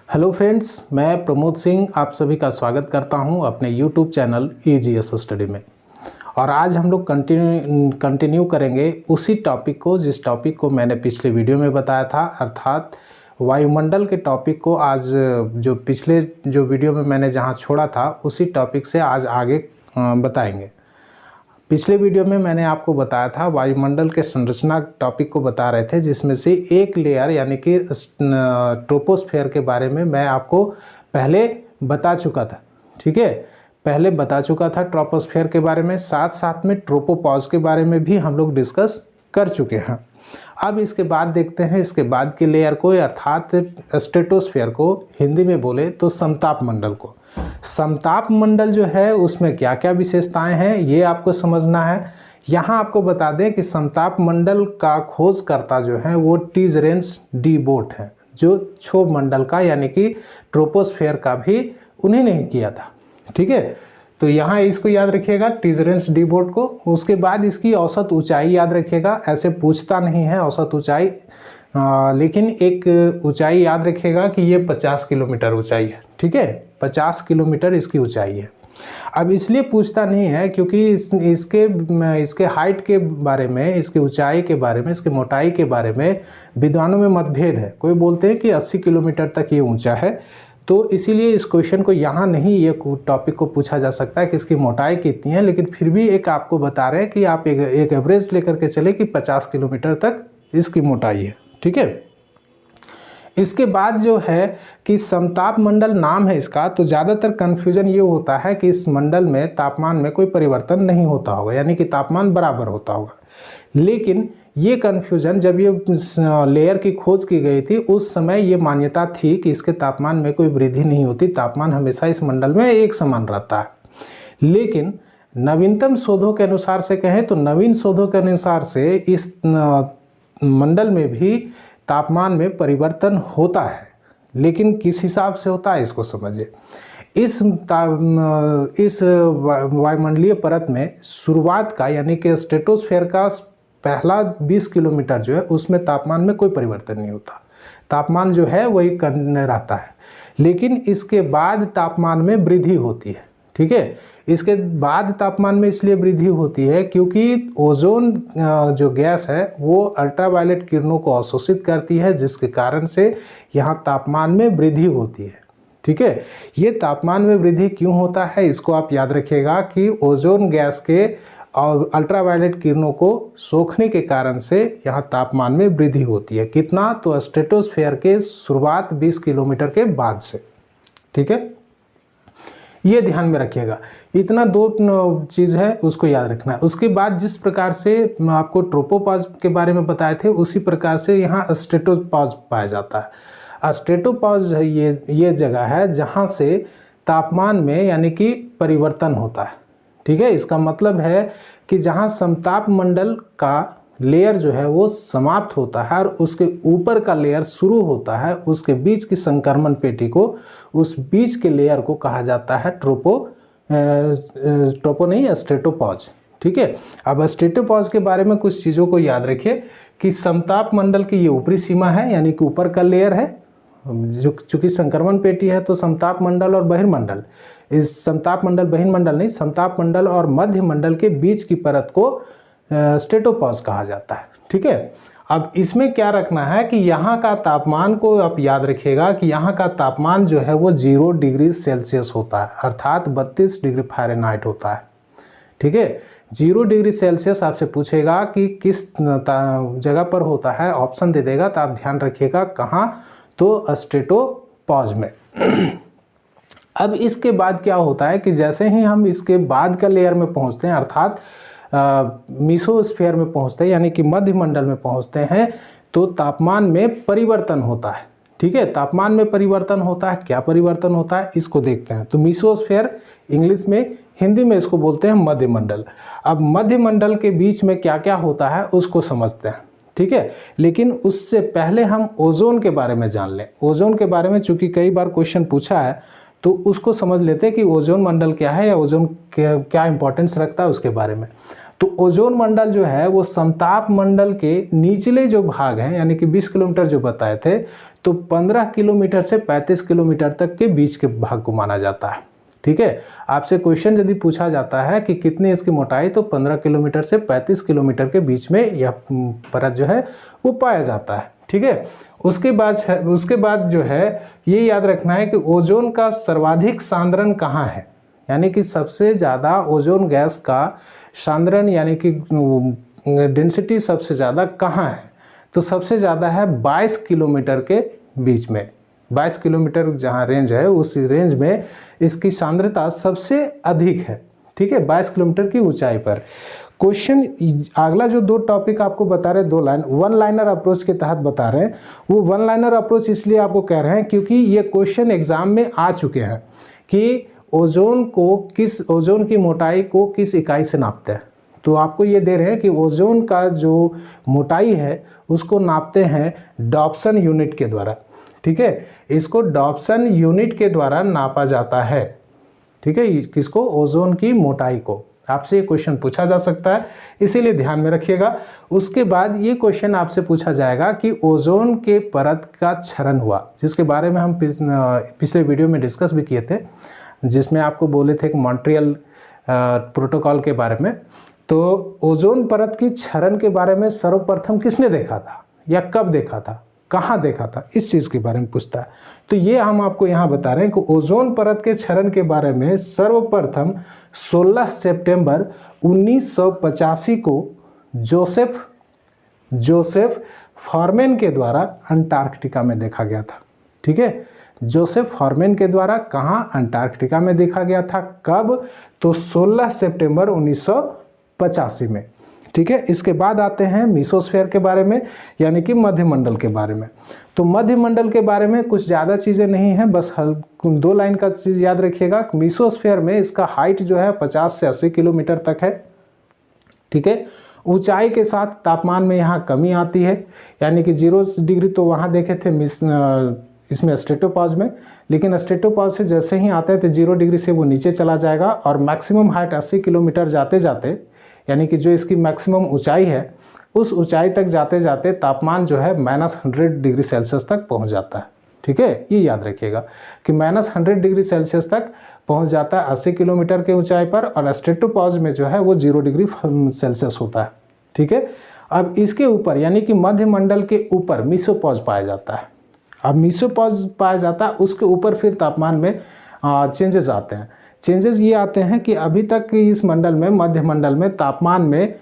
Hello friends, मैं प्रमोद सिंह आप सभी का स्वागत करता हूं अपने यूट्यूब चैनल ईजीएस स्टडी में। और आज हम लोग कंटिन्यू करेंगे उसी टॉपिक को जिस टॉपिक को मैंने पिछले वीडियो में बताया था, अर्थात वायुमंडल के टॉपिक को आज जो पिछले वीडियो में मैंने जहां छोड़ा था उसी टॉपिक से आज आगे बताएंगे। पिछले वीडियो में मैंने आपको बताया था वायुमंडल के संरचना टॉपिक को बता रहे थे, जिसमें से एक लेयर यानी कि ट्रोपोस्फेयर के बारे में मैं आपको पहले बता चुका था। ठीक है, पहले बता चुका था ट्रोपोस्फेयर के बारे में, साथ साथ में ट्रोपोपॉज के बारे में भी हम लोग डिस्कस कर चुके हैं। अब इसके बाद देखते हैं इसके बाद के लेयर को, अर्थात स्ट्रेटोस्फेयर को हिंदी में बोले तो समताप मंडल को। समताप मंडल जो है उसमें क्या क्या विशेषताएं हैं ये आपको समझना है। यहाँ आपको बता दें कि समताप मंडल का खोजकर्ता जो है वो टीजरेंस डी बोट है, जो क्षोभ मंडल का यानी कि ट्रोपोस्फेयर का भी उन्हीं ने किया था। ठीक है, तो यहाँ इसको याद रखिएगा, टीजरेंस डी बोट को। उसके बाद इसकी औसत ऊंचाई याद रखिएगा, ऐसे पूछता नहीं है औसत ऊंचाई, लेकिन एक ऊंचाई याद रखिएगा कि ये 50 किलोमीटर ऊंचाई है। ठीक है, 50 किलोमीटर इसकी ऊंचाई है। अब इसलिए पूछता नहीं है क्योंकि इसके हाइट के बारे में, इसकी ऊंचाई के बारे में, इसकी मोटाई के बारे में विद्वानों में मतभेद है। कोई बोलते हैं कि 80 किलोमीटर तक ये ऊंचा है, तो इसीलिए इस क्वेश्चन को यहाँ नहीं, ये टॉपिक को पूछा जा सकता है कि इसकी मोटाई कितनी है, लेकिन फिर भी एक आपको बता रहे हैं कि आप एक एवरेज लेकर के चले कि 50 किलोमीटर तक इसकी मोटाई है। ठीक है, इसके बाद जो है कि समताप मंडल नाम है इसका, तो ज़्यादातर कन्फ्यूजन ये होता है कि इस मंडल में तापमान में कोई परिवर्तन नहीं होता होगा, यानी कि तापमान बराबर होता होगा। लेकिन ये कन्फ्यूजन जब ये लेयर की खोज की गई थी उस समय ये मान्यता थी कि इसके तापमान में कोई वृद्धि नहीं होती, तापमान हमेशा इस मंडल में एक समान रहता है। लेकिन नवीनतम शोधों के अनुसार से कहें तो नवीन शोधों के अनुसार से इस मंडल में भी तापमान में परिवर्तन होता है, लेकिन किस हिसाब से होता है इसको समझिए। इस वायुमंडलीय परत में शुरुआत का यानी कि स्ट्रेटोस्फेयर का पहला 20 किलोमीटर जो है उसमें तापमान में कोई परिवर्तन नहीं होता, तापमान जो है वही रहता है। लेकिन इसके बाद तापमान में वृद्धि होती है। ठीक है, इसके बाद तापमान में इसलिए वृद्धि होती है क्योंकि ओजोन जो गैस है वो अल्ट्रावायलेट किरणों को अवशोषित करती है, जिसके कारण से यहाँ तापमान में वृद्धि होती है। ठीक है, ये तापमान में वृद्धि क्यों होता है इसको आप याद रखिएगा कि ओजोन गैस के और अल्ट्रावायलेट किरणों को सोखने के कारण से यहाँ तापमान में वृद्धि होती है। कितना? तो स्ट्रेटोस्फेयर के शुरुआत 20 किलोमीटर के बाद से। ठीक है, ये ध्यान में रखिएगा। इतना दो चीज़ है उसको याद रखना है। उसके बाद जिस प्रकार से आपको ट्रोपोपॉज के बारे में बताए थे उसी प्रकार से यहाँ स्ट्रेटोपॉज पाया जाता है। स्ट्रेटोपॉज ये जगह है जहाँ से तापमान में यानी कि परिवर्तन होता है। ठीक है, इसका मतलब है कि जहाँ समताप मंडल का लेयर जो है वो समाप्त होता है और उसके ऊपर का लेयर शुरू होता है, उसके बीच की संक्रमण पेटी को, उस बीच के लेयर को कहा जाता है स्ट्रेटोपॉज। ठीक है, अब स्ट्रेटोपॉज के बारे में कुछ चीज़ों को याद रखिए कि समताप मंडल की ये ऊपरी सीमा है यानी कि ऊपर का लेयर है, जो चूँकि संक्रमण पेटी है तो समताप मंडल और बहिर्मंडल, इस समताप मंडल बहिर्मंडल नहीं, समताप मंडल और मध्य मंडल के बीच की परत को स्ट्रेटोपॉज कहा जाता है। ठीक है, अब इसमें क्या रखना है कि यहाँ का तापमान को आप याद रखिएगा कि यहाँ का तापमान जो है वो 0 डिग्री सेल्सियस होता है, अर्थात 32 डिग्री फ़ारेनहाइट होता है। ठीक है, 0 डिग्री सेल्सियस आपसे पूछेगा कि किस जगह पर होता है, ऑप्शन दे देगा, तो आप ध्यान रखिएगा कहाँ, तो स्ट्रेटोपॉज में। अब इसके बाद क्या होता है कि जैसे ही हम इसके बाद का लेयर में पहुंचते हैं, अर्थात मीसोस्फीयर में पहुंचते हैं यानी कि मध्य मंडल में पहुंचते हैं, तो तापमान में परिवर्तन होता है। ठीक है, तापमान में परिवर्तन होता है। क्या परिवर्तन होता है इसको देखते हैं। तो मीसोस्फीयर इंग्लिश में, हिंदी में इसको बोलते हैं मध्य मंडल। अब मध्य मंडल के बीच में क्या क्या होता है उसको समझते हैं। ठीक है, लेकिन उससे पहले हम ओजोन के बारे में जान लें। ओजोन के बारे में चूंकि कई बार क्वेश्चन पूछा है तो उसको समझ लेते हैं कि ओजोन मंडल क्या है या ओजोन क्या इंपॉर्टेंस रखता है उसके बारे में। तो ओजोन मंडल जो है वो समताप मंडल के निचले जो भाग हैं यानी कि 20 किलोमीटर जो बताए थे, तो 15 किलोमीटर से 35 किलोमीटर तक के बीच के भाग को माना जाता है। ठीक है, आपसे क्वेश्चन यदि पूछा जाता है कि कितनी इसकी मोटाई, तो 15 किलोमीटर से 35 किलोमीटर के बीच में यह परत जो है वो पाया जाता है। ठीक है, उसके बाद जो है ये याद रखना है कि ओजोन का सर्वाधिक सांद्रण कहाँ है, यानी कि सबसे ज़्यादा ओजोन गैस का सांद्रण यानी कि डेंसिटी सबसे ज़्यादा कहाँ है, तो सबसे ज़्यादा है 22 किलोमीटर के बीच में। 22 किलोमीटर जहाँ रेंज है उस रेंज में इसकी सांद्रता सबसे अधिक है। ठीक है, 22 किलोमीटर की ऊंचाई पर। क्वेश्चन अगला जो दो टॉपिक आपको बता रहे, दो लाइन वन लाइनर अप्रोच के तहत बता रहे हैं, वो वन लाइनर अप्रोच इसलिए आपको कह रहे हैं क्योंकि ये क्वेश्चन एग्जाम में आ चुके हैं कि ओजोन की मोटाई को किस इकाई से नापते हैं। तो आपको ये दे रहे हैं कि ओजोन का जो मोटाई है उसको नापते हैं डॉप्सन यूनिट के द्वारा। ठीक है, इसको डॉप्सन यूनिट के द्वारा नापा जाता है। ठीक है, किसको, ओजोन की मोटाई को। आपसे ये क्वेश्चन पूछा जा सकता है, इसीलिए ध्यान में रखिएगा। उसके बाद ये क्वेश्चन आपसे पूछा जाएगा कि ओजोन के परत का क्षरण हुआ, जिसके बारे में हम पिछले वीडियो में डिस्कस भी किए थे, जिसमें आपको बोले थे कि मॉन्ट्रियल प्रोटोकॉल के बारे में। तो ओजोन परत की क्षरण के बारे में सर्वप्रथम किसने देखा था या कब देखा था, कहाँ देखा था, इस चीज़ के बारे में पूछता है। तो ये हम आपको यहाँ बता रहे हैं कि ओजोन परत के क्षरण के बारे में सर्वप्रथम 16 सितंबर 1985 को जोसेफ फॉरमैन के द्वारा अंटार्कटिका में देखा गया था। ठीक है, जोसेफ फॉरमैन के द्वारा कहाँ, अंटार्कटिका में देखा गया था। कब, तो 16 सितंबर 1985 में। ठीक है, इसके बाद आते हैं मीसोस्फीयर के बारे में, यानी कि मध्यमंडल के बारे में। तो मध्यमंडल के बारे में कुछ ज़्यादा चीज़ें नहीं हैं, बस दो लाइन का चीज़ याद रखिएगा। मीसोस्फीयर में इसका हाइट जो है 50 से 80 किलोमीटर तक है। ठीक है, ऊंचाई के साथ तापमान में यहाँ कमी आती है, यानी कि 0 डिग्री तो वहाँ देखे थे इसमें स्ट्रेटोपॉज में, लेकिन स्ट्रेटोपॉज से जैसे ही आते हैं तो 0 डिग्री से वो नीचे चला जाएगा और मैक्सिमम हाइट 80 किलोमीटर जाते जाते, यानी कि जो इसकी मैक्सिमम ऊंचाई है उस ऊंचाई तक जाते जाते तापमान जो है -100 डिग्री सेल्सियस तक पहुंच जाता है। ठीक है, ये याद रखिएगा कि -100 डिग्री सेल्सियस तक पहुंच जाता है 80 किलोमीटर के ऊंचाई पर, और स्ट्रेटोपॉज में जो है वो 0 डिग्री सेल्सियस होता है। ठीक है, अब इसके ऊपर यानी कि मध्यमंडल के ऊपर मीसोपॉज पाया जाता है। अब मीसोपॉज पाया जाता है, उसके ऊपर फिर तापमान में चेंजेस आते हैं। चेंजेस ये आते हैं कि अभी तक इस मंडल में, मध्यमंडल में तापमान में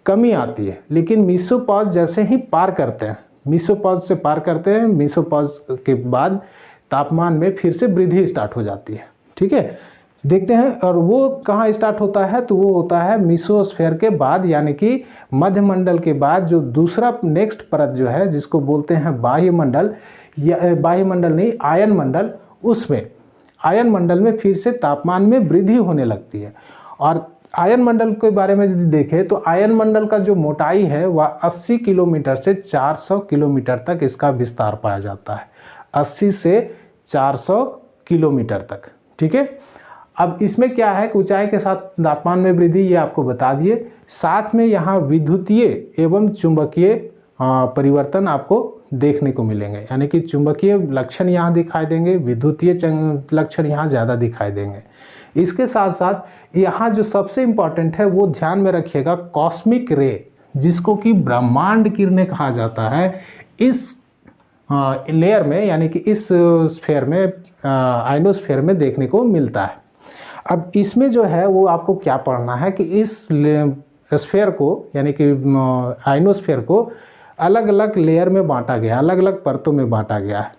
कमी आती है, लेकिन मीसोपॉज जैसे ही पार करते हैं, मीसोपॉज से पार करते हैं, मीसोपॉज के बाद तापमान में फिर से वृद्धि स्टार्ट हो जाती है। ठीक है, देखते हैं। और वो कहाँ स्टार्ट होता है, तो वो होता है मीसोस्फीयर के बाद, यानी कि मध्यमंडल के बाद जो दूसरा नेक्स्ट परत जो है जिसको बोलते हैं बाह्यमंडल, या बाह्यमंडल नहीं आयन मंडल, उसमें आयन मंडल में फिर से तापमान में वृद्धि होने लगती है। और आयन मंडल के बारे में यदि देखें तो आयन मंडल का जो मोटाई है वह 80 किलोमीटर से 400 किलोमीटर तक इसका विस्तार पाया जाता है, 80 से 400 किलोमीटर तक। ठीक है, अब इसमें क्या है कि ऊंचाई के साथ तापमान में वृद्धि, ये आपको बता दिए। साथ में यहाँ विद्युतीय एवं चुंबकीय परिवर्तन आपको देखने को मिलेंगे, यानी कि चुंबकीय लक्षण यहाँ दिखाई देंगे, विद्युतीय लक्षण यहाँ ज़्यादा दिखाई देंगे। इसके साथ साथ यहाँ जो सबसे इम्पॉर्टेंट है वो ध्यान में रखिएगा, कॉस्मिक रे, जिसको कि ब्रह्मांड किरणें कहा जाता है, इस लेयर में यानी कि इस स्फीयर में, आयनोस्फीयर में देखने को मिलता है। अब इसमें जो है वो आपको क्या पढ़ना है कि इस स्फीयर को यानी कि आयनोस्फीयर को अलग अलग लेयर में बांटा गया, अलग अलग परतों में बांटा गया है।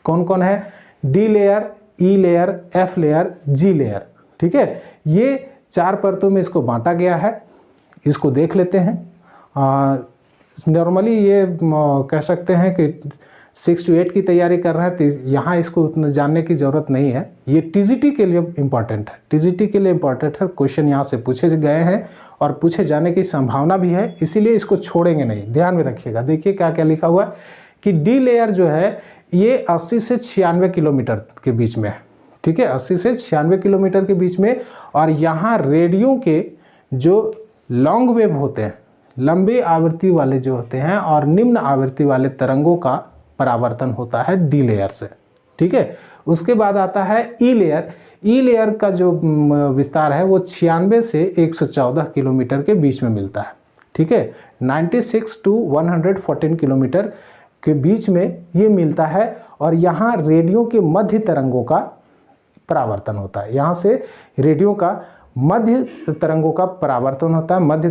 कौन कौन है, डी लेयर, ई लेयर, एफ लेयर, जी लेयर। ठीक है, ये 4 परतों में इसको बांटा गया है। इसको देख लेते हैं। नॉर्मली ये कह सकते हैं कि 6 to 8 की तैयारी कर रहे हैं तो यहाँ इसको उतना जानने की ज़रूरत नहीं है। ये टीजीटी के लिए इम्पॉर्टेंट है, टीजीटी के लिए इम्पॉर्टेंट है। क्वेश्चन यहाँ से पूछे गए हैं और पूछे जाने की संभावना भी है, इसीलिए इसको छोड़ेंगे नहीं, ध्यान में रखिएगा। देखिए क्या क्या लिखा हुआ है कि डी लेयर जो है ये 80 से 96 किलोमीटर के बीच में है। ठीक है, 80 से 96 किलोमीटर के बीच में। और यहाँ रेडियो के जो लॉन्ग वेव होते हैं, लंबी आवृत्ति वाले जो होते हैं, और निम्न आवृत्ति वाले तरंगों का परावर्तन होता है डी लेयर से। ठीक है, उसके बाद आता है ई लेयर। ई लेयर का जो विस्तार है वो 96 से 114 किलोमीटर के बीच में मिलता है। ठीक है, 96 to 114 किलोमीटर के बीच में ये मिलता है और यहाँ रेडियो के मध्य तरंगों का परावर्तन होता है। यहाँ से रेडियो का मध्य तरंगों का परावर्तन होता है। मध्य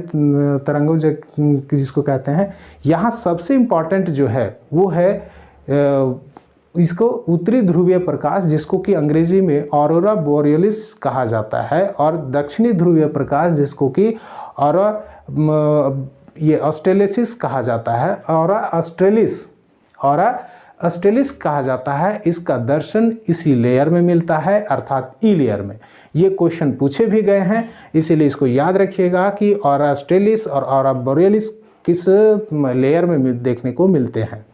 तरंगों जिसको कहते हैं, यहाँ सबसे इम्पॉर्टेंट जो है वो है इसको उत्तरी ध्रुवीय प्रकाश, जिसको कि अंग्रेजी में ऑरोरा बोरियलिस कहा जाता है, और दक्षिणी ध्रुवीय प्रकाश जिसको कि ये ऑस्ट्रेलिस कहा जाता है, ऑरा ऑस्ट्रेलिस कहा जाता है। इसका दर्शन इसी लेयर में मिलता है, अर्थात ई लेयर में। ये क्वेश्चन पूछे भी गए हैं, इसीलिए इसको याद रखिएगा कि ऑरा ऑस्ट्रेलिस और ऑरा बोरियलिस किस लेयर में देखने को मिलते हैं।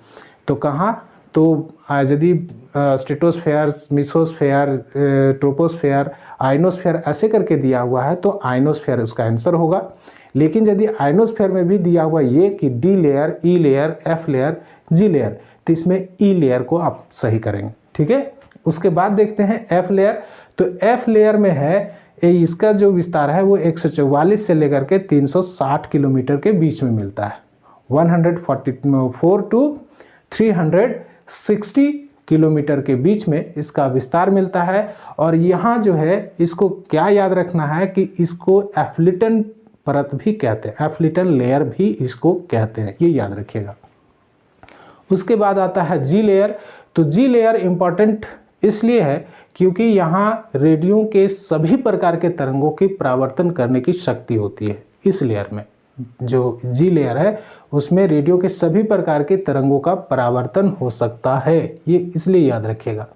तो कहाँ, तो यदि स्ट्रेटोस्फेयर, मिसोस्फेयर, ट्रोपोस्फेयर, आइनोस्फेयर ऐसे करके दिया हुआ है तो आइनोस्फेयर उसका आंसर होगा। लेकिन यदि आइनोस्फेयर में भी दिया हुआ ये कि डी लेयर, ई लेयर, एफ लेयर, जी लेयर, तो इसमें ई लेयर को आप सही करेंगे। ठीक है, उसके बाद देखते हैं एफ लेयर। तो एफ लेयर में है इसका जो विस्तार है वो 144 से लेकर के 360 किलोमीटर के बीच में मिलता है। 144 to 360 किलोमीटर के बीच में इसका विस्तार मिलता है। और यहाँ जो है इसको क्या याद रखना है कि इसको एफ्लिटन परत भी कहते हैं, एफ्लिटन लेयर भी इसको कहते हैं, ये याद रखिएगा। उसके बाद आता है जी लेयर। तो जी लेयर इम्पॉर्टेंट इसलिए है क्योंकि यहाँ रेडियो के सभी प्रकार के तरंगों की परावर्तन करने की शक्ति होती है। इस लेयर में जो जी लेयर है उसमें रेडियो के सभी प्रकार के तरंगों का परावर्तन हो सकता है, ये इसलिए याद रखिएगा।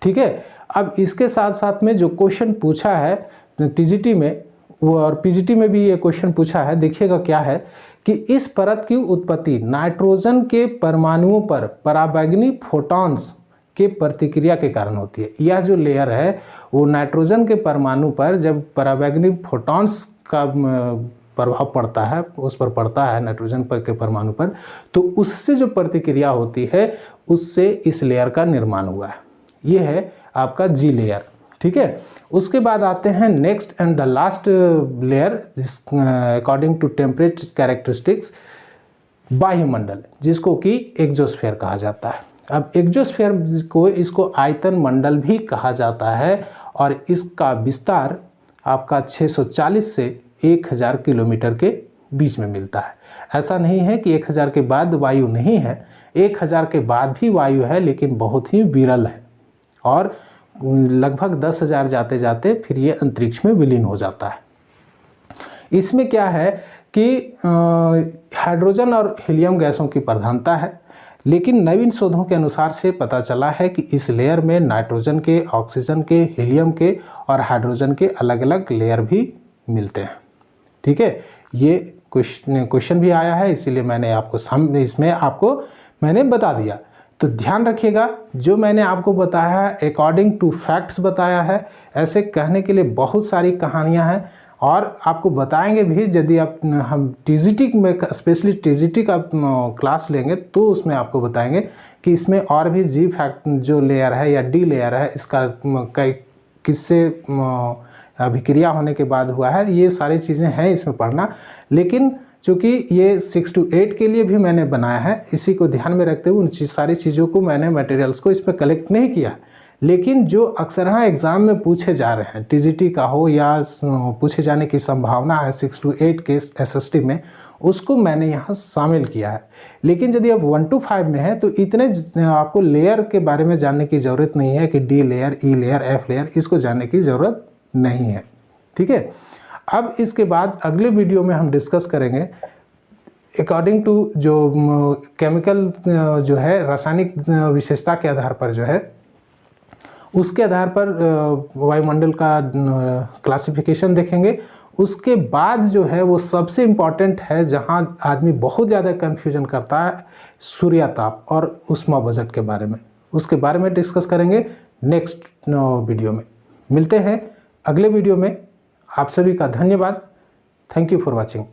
ठीक है, अब इसके साथ साथ में जो क्वेश्चन पूछा है टीजीटी में वो और पीजीटी में भी ये क्वेश्चन पूछा है, देखिएगा क्या है कि इस परत की उत्पत्ति नाइट्रोजन के परमाणुओं पर पराबैंगनी फोटॉन्स के प्रतिक्रिया के कारण होती है। यह जो लेयर है वो नाइट्रोजन के परमाणु पर जब पराबैंगनी फोटॉन्स का प्रभाव पड़ता है, उस पर पड़ता है नाइट्रोजन पर के परमाणु पर, तो उससे जो प्रतिक्रिया होती है उससे इस लेयर का निर्माण हुआ है। ये है आपका जी लेयर। ठीक है, उसके बाद आते हैं next and the last layer according to temperature characteristics, बाह्यमंडल, जिसको कि एग्जोस्फेयर कहा जाता है। अब एग्जोस्फेयर को इसको आयतन मंडल भी कहा जाता है और इसका विस्तार आपका 640 से 1000 किलोमीटर के बीच में मिलता है। ऐसा नहीं है कि 1000 के बाद वायु नहीं है, 1000 के बाद भी वायु है, लेकिन बहुत ही विरल है और लगभग 10,000 जाते जाते फिर ये अंतरिक्ष में विलीन हो जाता है। इसमें क्या है कि हाइड्रोजन और हीलियम गैसों की प्रधानता है, लेकिन नवीन शोधों के अनुसार से पता चला है कि इस लेयर में नाइट्रोजन के, ऑक्सीजन के, हीलियम के और हाइड्रोजन के अलग अलग लेयर भी मिलते हैं। ठीक है, ये क्वेश्चन भी आया है, इसीलिए मैंने आपको इसमें आपको मैंने बता दिया। तो ध्यान रखिएगा, जो मैंने आपको बताया है अकॉर्डिंग टू फैक्ट्स बताया है। ऐसे कहने के लिए बहुत सारी कहानियां हैं और आपको बताएंगे भी। यदि आप हम टीजीटी में स्पेशली टीजीटी का क्लास लेंगे तो उसमें आपको बताएंगे कि इसमें और भी जी फैक्ट जो लेयर है या डी लेयर है इसका कई किससे अभिक्रिया होने के बाद हुआ है, ये सारी चीज़ें हैं इसमें पढ़ना। लेकिन चूँकि ये 6 to 8 के लिए भी मैंने बनाया है, इसी को ध्यान में रखते हुए उन सारी चीज़ों को मैंने मटेरियल्स को इसमें कलेक्ट नहीं किया। लेकिन जो अक्सर एग्ज़ाम में पूछे जा रहे हैं, टीजीटी का हो या पूछे जाने की संभावना है 6 to 8 के एसएसटी में, उसको मैंने यहाँ शामिल किया है। लेकिन यदि आप 1 to 5 में है तो इतने आपको लेयर के बारे में जानने की ज़रूरत नहीं है कि डी लेयर, ई लेयर, एफ लेयर, इसको जानने की ज़रूरत नहीं है। ठीक है, अब इसके बाद अगले वीडियो में हम डिस्कस करेंगे अकॉर्डिंग टू जो केमिकल जो है रासायनिक विशेषता के आधार पर जो है उसके आधार पर वायुमंडल का क्लासिफिकेशन देखेंगे। उसके बाद जो है वो सबसे इम्पॉर्टेंट है, जहाँ आदमी बहुत ज़्यादा कन्फ्यूजन करता है, सूर्यताप और ऊष्मा बजट के बारे में, उसके बारे में डिस्कस करेंगे नेक्स्ट वीडियो में। मिलते हैं अगले वीडियो में। आप सभी का धन्यवाद। Thank you for watching.